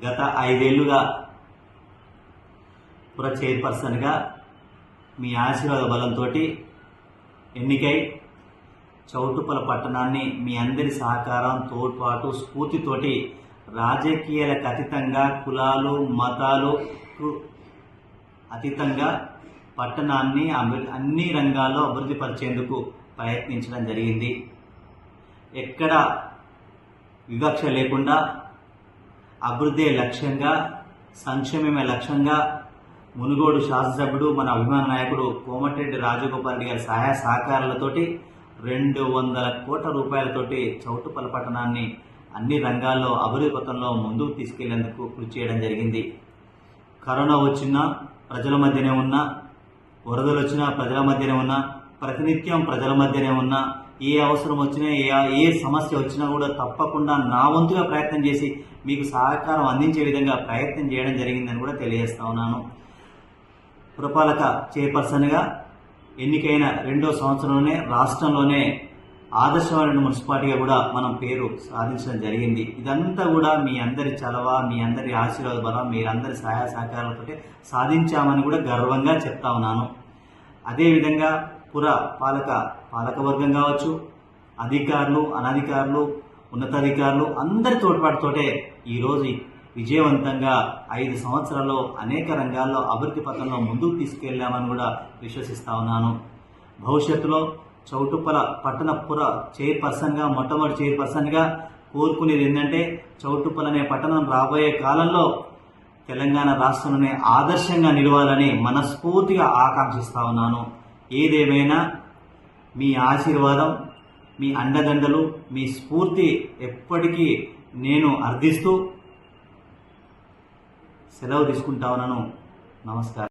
గత 5 ఏళ్లుగా పుర చైర్పర్సన్గా మీ ఆశీర్వాద బలంతో ఎన్నికై చౌటుప్పల పట్టణాన్ని మీ అందరి సహకారం, తోడ్పాటు, స్ఫూర్తితోటి రాజకీయాలకు అతీతంగా, కులాలు మతాలకు అతీతంగా పట్టణాన్ని అన్ని రంగాల్లో అభివృద్ధి పరిచేందుకు ప్రయత్నించడం జరిగింది. ఎక్కడ వివక్ష లేకుండా అభివృద్ధి లక్ష్యంగా, సంక్షేమమే లక్ష్యంగా మునుగోడు శాసనసభ్యుడు, మన అభిమాన నాయకుడు కోమటిరెడ్డి రాజగోపాల్ రెడ్డి గారి సహాయ సహకారాలతోటి 200 కోట్ల రూపాయలతోటి చౌటుప్పల పట్టణాన్ని అన్ని రంగాల్లో అభివృద్ధి పథంలో ముందుకు తీసుకెళ్లేందుకు కృషి చేయడం జరిగింది. కరోనా వచ్చినా ప్రజల మధ్యనే ఉన్నా, వరదలు వచ్చినా ప్రజల మధ్యనే ఉన్నా, ప్రతినిత్యం ప్రజల మధ్యనే ఉన్నా, ఏ అవసరం వచ్చినా ఏ సమస్య వచ్చినా కూడా తప్పకుండా నా వంతుగా ప్రయత్నం చేసి మీకు సహకారం అందించే విధంగా ప్రయత్నం చేయడం జరిగిందని కూడా తెలియజేస్తా ఉన్నాను. పురపాలక చైర్పర్సన్గా ఎన్నికైన 2వ సంవత్సరంలోనే రాష్ట్రంలోనే ఆదర్శమైన మున్సిపాలిటీగా కూడా మనం పేరు సాధించడం జరిగింది. ఇదంతా కూడా మీ అందరి చలవ, మీ అందరి ఆశీర్వాద బలం, మీరందరి సహాయ సహకారాలతో సాధించామని కూడా గర్వంగా చెప్తా ఉన్నాను. అదేవిధంగా పాలకవర్గం కావచ్చు, అధికారులు, అనధికారులు, ఉన్నతాధికారులు అందరి తోడ్పాటుతోటే ఈరోజు విజయవంతంగా 5 సంవత్సరాల్లో అనేక రంగాల్లో అభివృద్ధి పథంలో ముందుకు తీసుకెళ్లామని కూడా విశ్వసిస్తా ఉన్నాను. భవిష్యత్తులో చౌటుప్పల పట్టణ పుర చైర్పర్సన్గా, మొట్టమొదటి చైర్పర్సన్గా కోరుకునేది ఏంటంటే చౌటుప్పల అనే పట్టణం రాబోయే కాలంలో తెలంగాణ రాష్ట్రంలోనే ఆదర్శంగా నిలవాలని మనస్ఫూర్తిగా ఆకాంక్షిస్తా ఉన్నాను. ఏదేమైనా మీ ఆశీర్వాదం, మీ అండదండలు, మీ స్ఫూర్తి ఎప్పటికీ నేను అర్థిస్తూ సెలవు తీసుకుంటా ఉన్నాను. నమస్కారం.